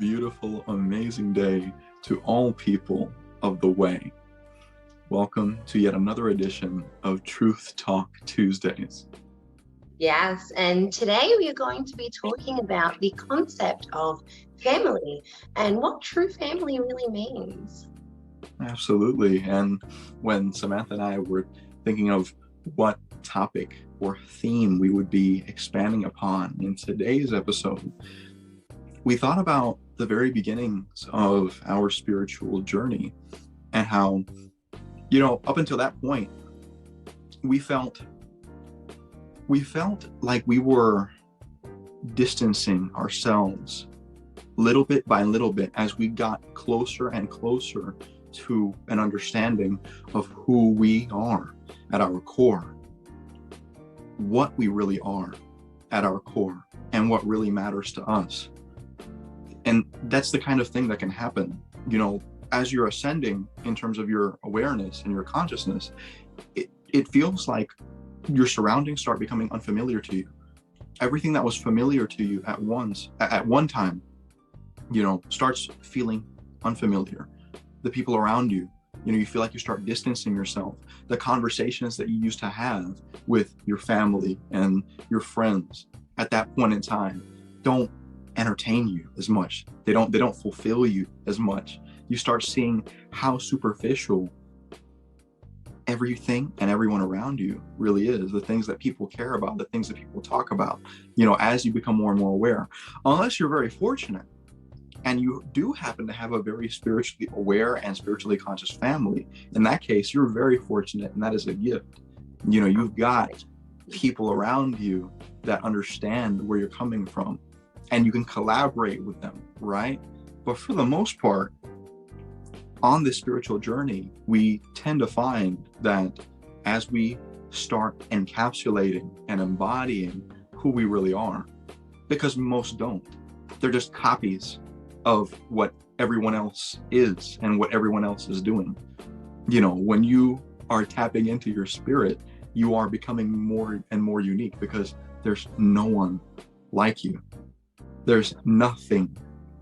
beautiful, amazing day to all people of the way. Welcome to yet another edition of Truth Talk Tuesdays. Yes, and today we are going to be talking about the concept of family and what true family really means. Absolutely. And when Samantha and I were thinking of what topic or theme we would be expanding upon in today's episode, we thought about the very beginnings of our spiritual journey and how, up until that point, we felt like we were distancing ourselves little bit by little bit as we got closer and closer to an understanding of who we are at our core, what we really are at our core, and what really matters to us. And that's the kind of thing that can happen, as you're ascending in terms of your awareness and your consciousness. It feels like your surroundings start becoming unfamiliar to you. Everything that was familiar to you at one time, starts feeling unfamiliar. The people around you, you feel like you start distancing yourself. The conversations that you used to have with your family and your friends at that point in time don't entertain you as much. They don't fulfill you as much. You start seeing how superficial everything and everyone around you really is, the things that people care about, the things that people talk about, as you become more and more aware. Unless you're very fortunate and you do happen to have a very spiritually aware and spiritually conscious family. In that case, you're very fortunate, and that is a gift. You've got people around you that understand where you're coming from, and you can collaborate with them, right? But for the most part, on this spiritual journey, we tend to find that as we start encapsulating and embodying who we really are, because most don't, they're just copies of what everyone else is and what everyone else is doing. When you are tapping into your spirit, you are becoming more and more unique, because there's no one like you. There's nothing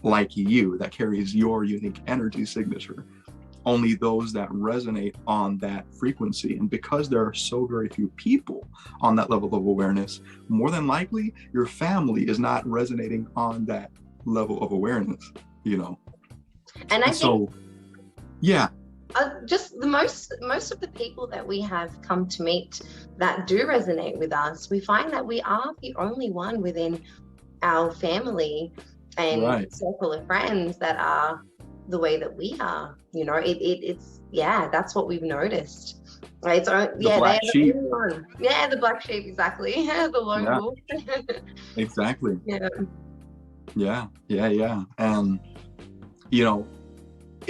like you that carries your unique energy signature. Only those that resonate on that frequency. And because there are so very few people on that level of awareness, more than likely your family is not resonating on that level of awareness, And I think yeah. Just the most of the people that we have come to meet that do resonate with us, we find that we are the only one within our family and circle of friends that are the way that we are. It's that's what we've noticed. Right? So The black sheep. The black sheep, exactly. The lone wolf. Exactly. Yeah. And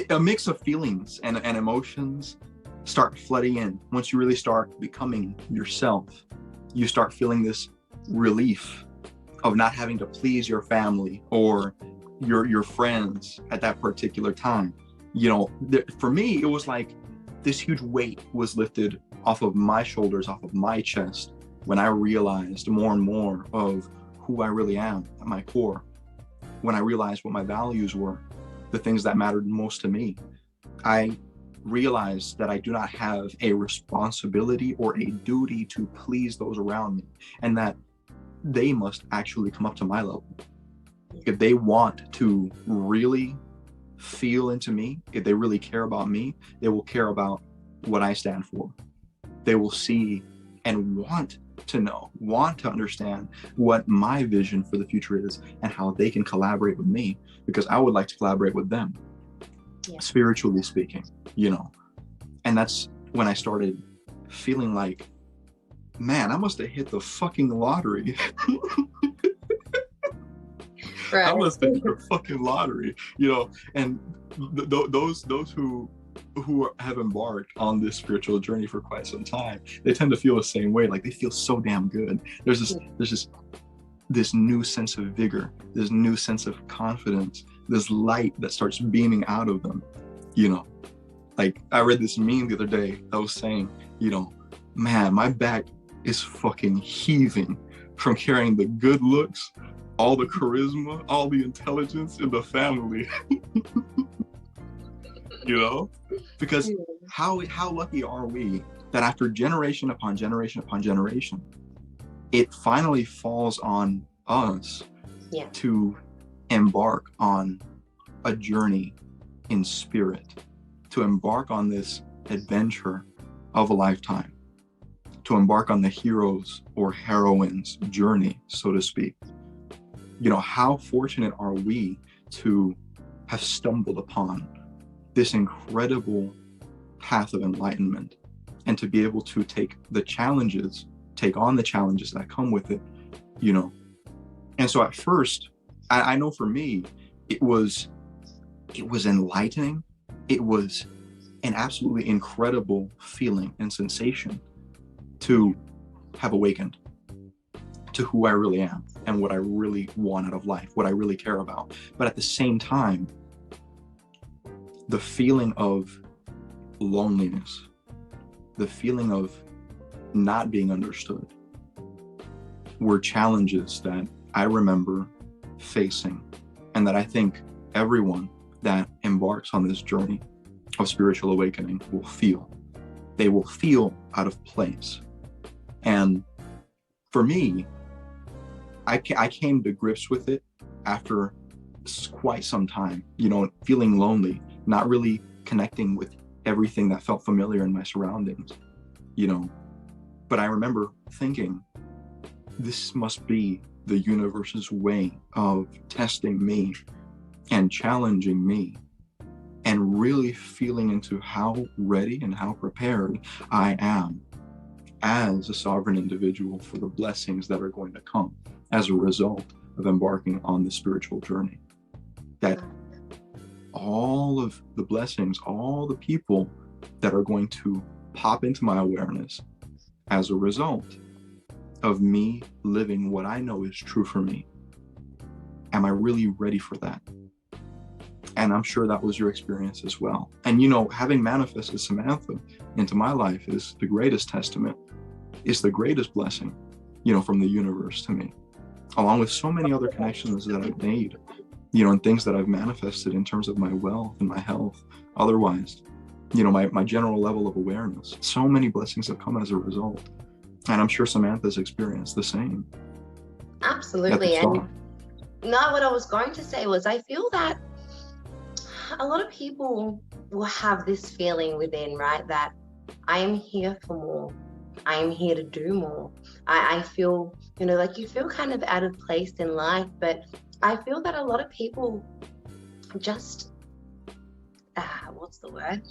a mix of feelings and emotions start flooding in. Once you really start becoming yourself, you start feeling this relief of not having to please your family or your friends at that particular time. For me, it was like this huge weight was lifted off of my shoulders, off of my chest, when I realized more and more of who I really am at my core. When I realized what my values were, the things that mattered most to me, I realized that I do not have a responsibility or a duty to please those around me, and that they must actually come up to my level. If they want to really feel into me, if they really care about me, they will care about what I stand for. They will see and want to know, want to understand what my vision for the future is and how they can collaborate with me, because I would like to collaborate with them, spiritually speaking, And that's when I started feeling like, man, I must have hit the fucking lottery. Right. I must have hit the fucking lottery, and those who have embarked on this spiritual journey for quite some time, they tend to feel the same way. Like, they feel so damn good. There's this new sense of vigor, this new sense of confidence, this light that starts beaming out of them. Like, I read this meme the other day that was saying, man, my back is fucking heaving from carrying the good looks all the charisma, all the intelligence in the family. You know, because how lucky are we that after generation upon generation upon generation, it finally falls on us to embark on a journey in spirit, to embark on this adventure of a lifetime, to embark on the heroes or heroines journey, so to speak. You know, how fortunate are we to have stumbled upon this incredible path of enlightenment, and to be able to take on the challenges that come with it, you know. And so at first, I know for me, it was enlightening. It was an absolutely incredible feeling and sensation to have awakened to who I really am and what I really want out of life, what I really care about. But at the same time, the feeling of loneliness, the feeling of not being understood, were challenges that I remember facing, and that I think everyone that embarks on this journey of spiritual awakening will feel. They will feel out of place. And for me, I came to grips with it after quite some time, you know, feeling lonely, not really connecting with everything that felt familiar in my surroundings, you know. But I remember thinking, this must be the universe's way of testing me and challenging me, and really feeling into how ready and how prepared I am as a sovereign individual for the blessings that are going to come as a result of embarking on the spiritual journey. That all of the blessings, all the people that are going to pop into my awareness as a result of me living what I know is true for me. Am I really ready for that? And I'm sure that was your experience as well. And, you know, having manifested Samantha into my life is the greatest testament, is the greatest blessing, you know, from the universe to me, along with so many other connections that I've made, you know, and things that I've manifested in terms of my wealth and my health, otherwise, you know, my general level of awareness. So many blessings have come as a result. And I'm sure Samantha's experienced the same. Absolutely. And now what I was going to say was, I feel that a lot of people will have this feeling within, right, that I am here for more. I am here to do more. I feel, you know, like you feel kind of out of place in life, but I feel that a lot of people just, what's the word?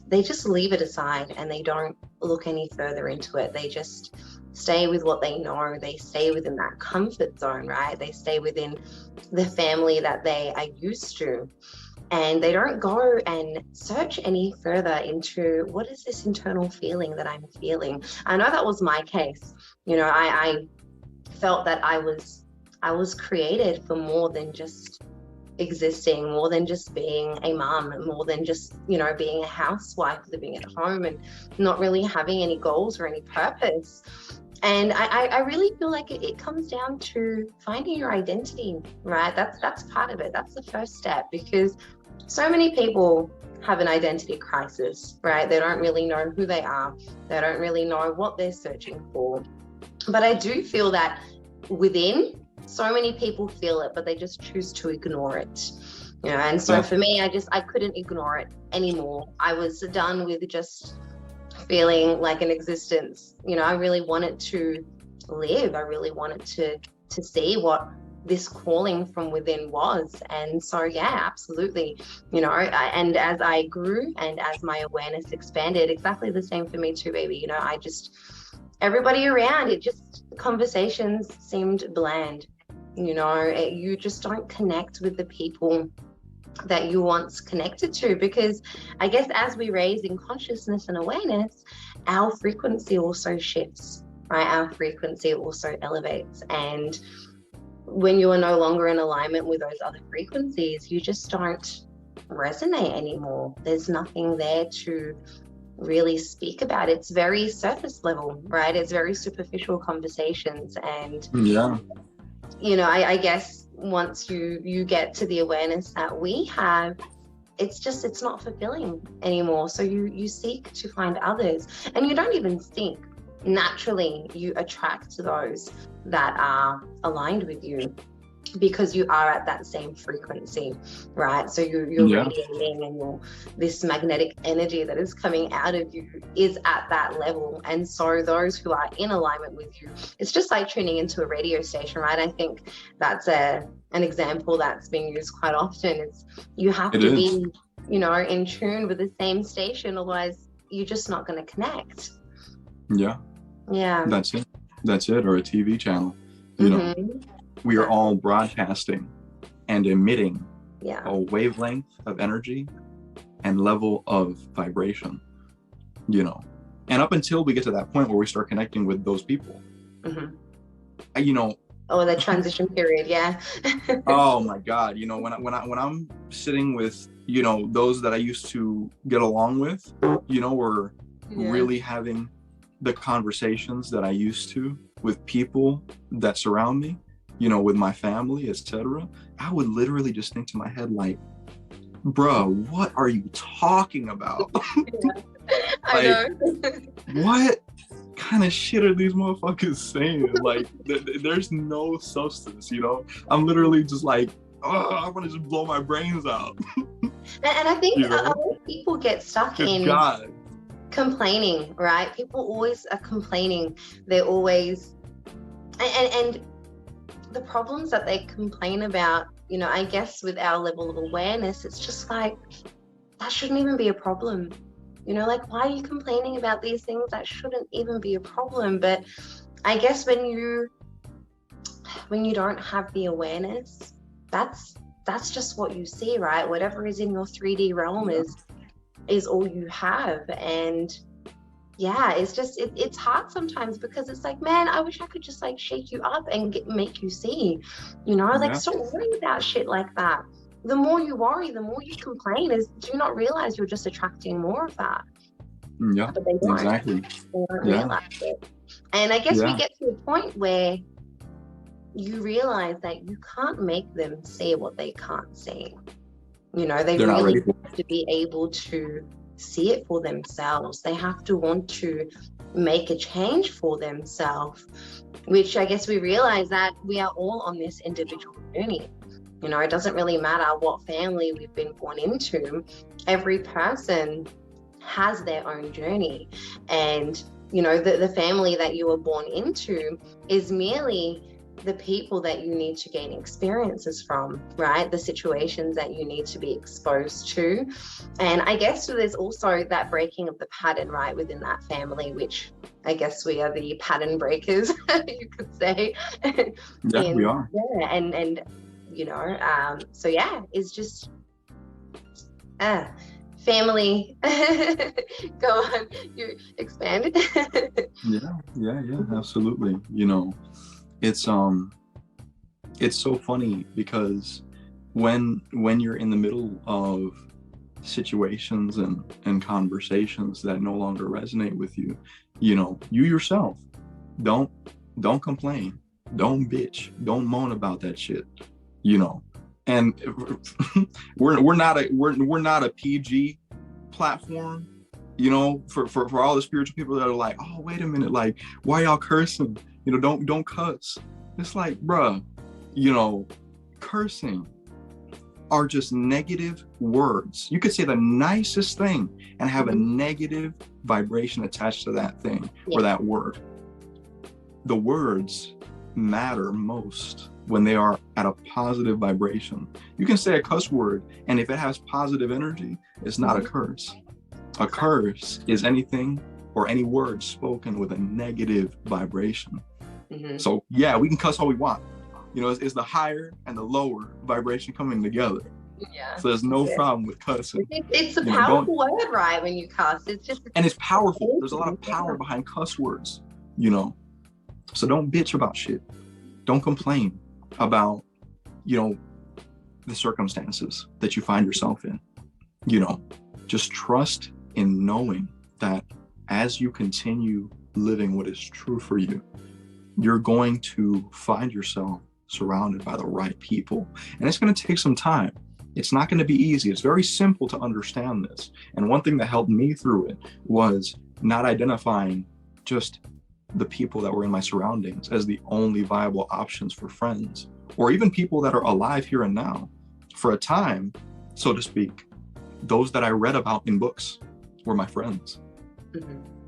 They just leave it aside and they don't look any further into it. They just stay with what they know. They stay within that comfort zone, right? They stay within the family that they are used to. And they don't go and search any further into what is this internal feeling that I'm feeling. I know that was my case. You know, I felt that I was created for more than just existing, more than just being a mom, more than just, you know, being a housewife, living at home and not really having any goals or any purpose. And I really feel like it comes down to finding your identity, right? That's part of it. That's the first step, because so many people have an identity crisis, right? They don't really know who they are. They don't really know what they're searching for. But I do feel that within, so many people feel it, but they just choose to ignore it. You know, and so for me, I couldn't ignore it anymore. I was done with just feeling like an existence. You know, I really wanted to live. I really wanted to see what this calling from within was. And so, yeah, absolutely. You know, and as I grew and as my awareness expanded, exactly the same for me too, baby. You know, everybody around, conversations seemed bland. You know, you just don't connect with the people that you once connected to, because I guess as we raise in consciousness and awareness, our frequency also shifts, right? Our frequency also elevates. And when you are no longer in alignment with those other frequencies, you just don't resonate anymore. There's nothing there to really speak about. It's very surface level, right? It's very superficial conversations. And I guess once you get to the awareness that we have, it's not fulfilling anymore. So you seek to find others, and you don't even think. Naturally, you attract those that are aligned with you, because you are at that same frequency, right? So you're Yeah. radiating, and this magnetic energy that is coming out of you is at that level. And so those who are in alignment with you, it's just like tuning into a radio station, right? I think that's an example that's being used quite often. It's you have to be, in tune with the same station, otherwise you're just not going to connect. Yeah. That's it. Or a TV channel, we are all broadcasting and emitting a wavelength of energy and level of vibration, and up until we get to that point where we start connecting with those people, the transition period. Oh my God, when I'm sitting with those that I used to get along with, we're really having the conversations that I used to with people that surround me, with my family, etc. I would literally just think to my head, like, bro, what are you talking about? I know. What kind of shit are these motherfuckers saying? Like, there's no substance, I'm literally just like, I want to just blow my brains out. And I think a lot of people get stuck in complaining, right? People always are complaining. They're always, and the problems that they complain about, I guess with our level of awareness, it's just like, that shouldn't even be a problem. Like, why are you complaining about these things that shouldn't even be a problem? But I guess when you don't have the awareness, that's just what you see, right? Whatever is in your 3D realm is all you have. And it's just it's hard sometimes, because it's like, man, I wish I could just like shake you up and make you see, like, stop worrying about shit like that. The more you worry, the more you complain. Do you not realize you're just attracting more of that? Yeah, but they don't. Exactly. They don't realize it. And I guess we get to a point where you realize that you can't make them see what they can't see. They really have to be able to see it for themselves. They have to want to make a change for themselves, which I guess we realize that we are all on this individual journey. It doesn't really matter what family we've been born into. Every person has their own journey, and the family that you were born into is merely the people that you need to gain experiences from, right? The situations that you need to be exposed to. And I guess there's also that breaking of the pattern, right, within that family, which I guess we are the pattern breakers, you could say. We are. And so it's just family. Go on, you expand. Absolutely. It's so funny, because when you're in the middle of situations and conversations that no longer resonate with you, you yourself don't complain, don't bitch, don't moan about that shit, and we're not a PG platform, for all the spiritual people that are like, oh, wait a minute, like, why y'all cursing? Don't cuss. It's like, bruh, cursing are just negative words. You could say the nicest thing and have a negative vibration attached to that thing or that word. The words matter most when they are at a positive vibration. You can say a cuss word, and if it has positive energy, it's not a curse. A curse is anything or any word spoken with a negative vibration. So we can cuss all we want. It's the higher and the lower vibration coming together. So there's no problem with cussing. It's a powerful word, right? When you cuss, and it's powerful. There's a lot of power behind cuss words, So don't bitch about shit. Don't complain about, the circumstances that you find yourself in. Just trust in knowing that as you continue living what is true for you, you're going to find yourself surrounded by the right people. And it's going to take some time. It's not going to be easy. It's very simple to understand this. And one thing that helped me through it was not identifying just the people that were in my surroundings as the only viable options for friends, or even people that are alive here and now. For a time, so to speak, those that I read about in books were my friends.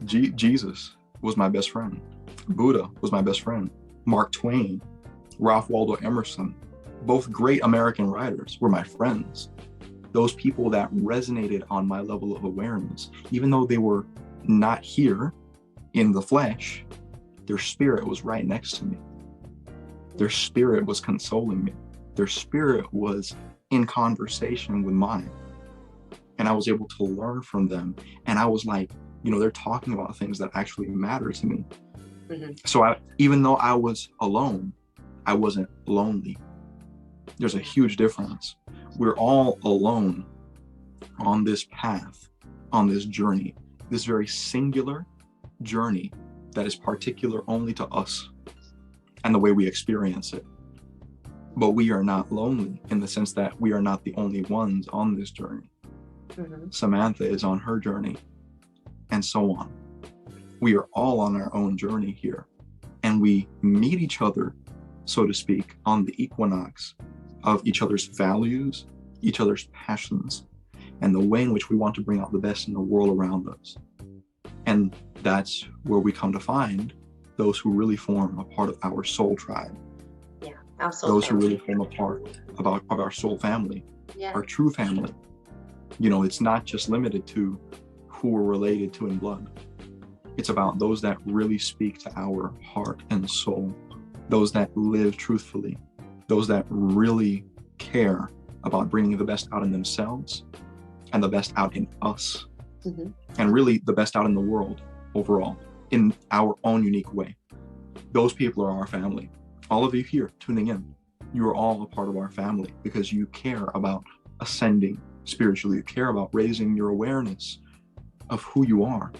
Jesus was my best friend. Buddha was my best friend. Mark Twain, Ralph Waldo Emerson, both great American writers, were my friends. Those people that resonated on my level of awareness, even though they were not here in the flesh, their spirit was right next to me. Their spirit was consoling me. Their spirit was in conversation with mine. And I was able to learn from them. And I was like, they're talking about things that actually matter to me. So even though I was alone, I wasn't lonely. There's a huge difference. We're all alone on this path, on this journey, this very singular journey that is particular only to us and the way we experience it. But we are not lonely in the sense that we are not the only ones on this journey. Samantha is on her journey, and so on. We are all on our own journey here, and we meet each other, so to speak, on the equinox of each other's values, each other's passions, and the way in which we want to bring out the best in the world around us. And that's where we come to find those who really form a part of our soul tribe. Yeah, our soul those family. Who really form a part of our soul family, yeah. Our true family. It's not just limited to who we're related to in blood. It's about those that really speak to our heart and soul, those that live truthfully, those that really care about bringing the best out in themselves and the best out in us, and really the best out in the world overall, in our own unique way. Those people are our family. All of you here tuning in, you are all a part of our family because you care about ascending spiritually. You care about raising your awareness of who you are,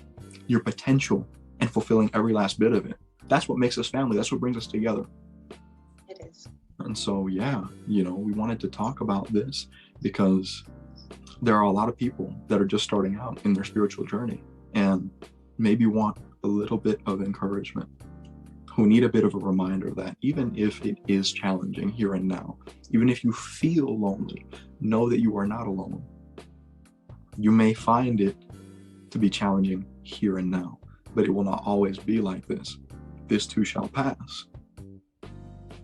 your potential, and fulfilling every last bit of it. That's what makes us family. That's what brings us together. It is. And so, we wanted to talk about this because there are a lot of people that are just starting out in their spiritual journey and maybe want a little bit of encouragement, who need a bit of a reminder that even if it is challenging here and now, even if you feel lonely, know that you are not alone. You may find it to be challenging here and now, but it will not always be like this. This too shall pass.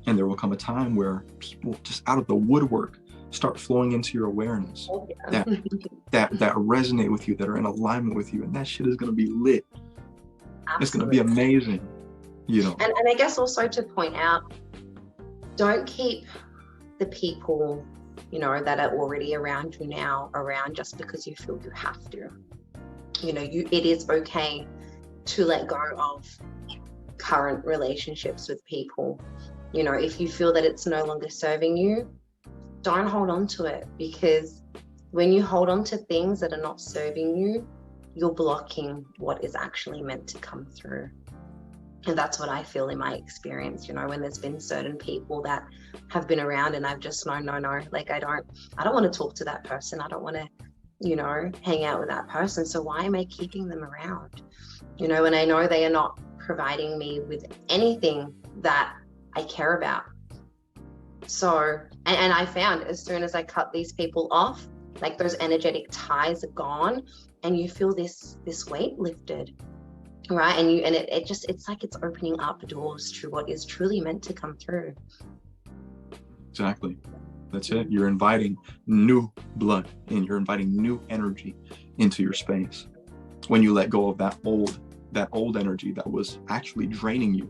And there will come a time where people just out of the woodwork start flowing into your awareness that resonate with you, that are in alignment with you, and that shit is going to be lit. Absolutely. It's going to be amazing. And I guess also to point out, don't keep the people, that are already around you now around just because you feel you have to. It is okay to let go of current relationships with people. If you feel that it's no longer serving you, don't hold on to it, because when you hold on to things that are not serving you, you're blocking what is actually meant to come through. And that's what I feel in my experience, when there's been certain people that have been around and I've just known, no, like I don't want to talk to that person. I don't want to, hang out with that person. So why am I keeping them around? And I know they are not providing me with anything that I care about. So, and I found as soon as I cut these people off, like those energetic ties are gone and you feel this weight lifted. Right. And it's like it's opening up doors to what is truly meant to come through. Exactly. That's it. You're inviting new blood in. You're inviting new energy into your space. When you let go of that old energy that was actually draining you.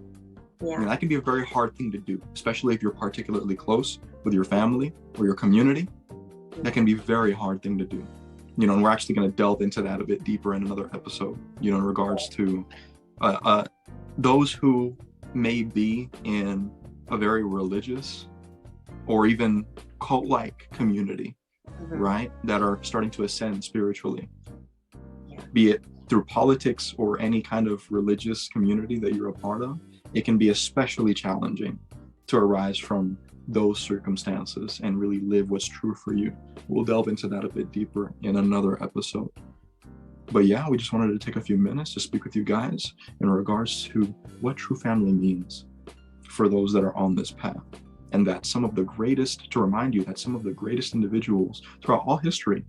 Yeah. That can be a very hard thing to do, especially if you're particularly close with your family or your community. That can be a very hard thing to do. And we're actually going to delve into that a bit deeper in another episode, in regards to those who may be in a very religious or even cult-like community, right? That are starting to ascend spiritually, be it through politics or any kind of religious community that you're a part of. It can be especially challenging to arise from those circumstances and really live what's true for you. We'll delve into that a bit deeper in another episode. But yeah, we just wanted to take a few minutes to speak with you guys in regards to what true family means for those that are on this path. And that to remind you that some of the greatest individuals throughout all history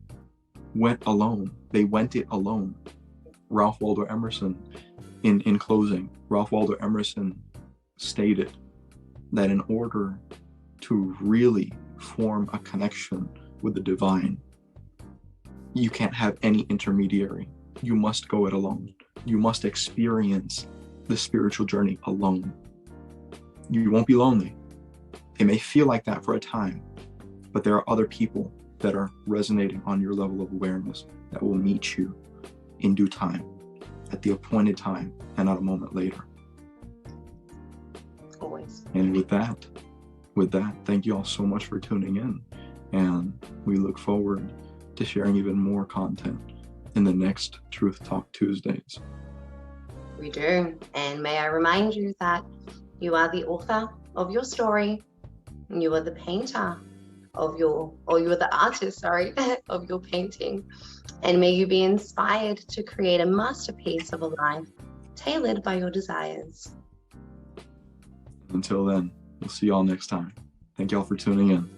went alone. They went it alone. Ralph Waldo Emerson, in closing, Ralph Waldo Emerson stated that in order to really form a connection with the divine, you can't have any intermediary. You must go it alone. You must experience the spiritual journey alone. You won't be lonely. It may feel like that for a time, but there are other people that are resonating on your level of awareness that will meet you in due time, at the appointed time, and not a moment later. Always. And with that, thank you all so much for tuning in. And we look forward to sharing even more content in the next Truth Talk Tuesdays. We do. And may I remind you that you are the author of your story. You are the painter of you are the artist, of your painting. And may you be inspired to create a masterpiece of a life tailored by your desires. Until then, we'll see y'all next time. Thank y'all for tuning in.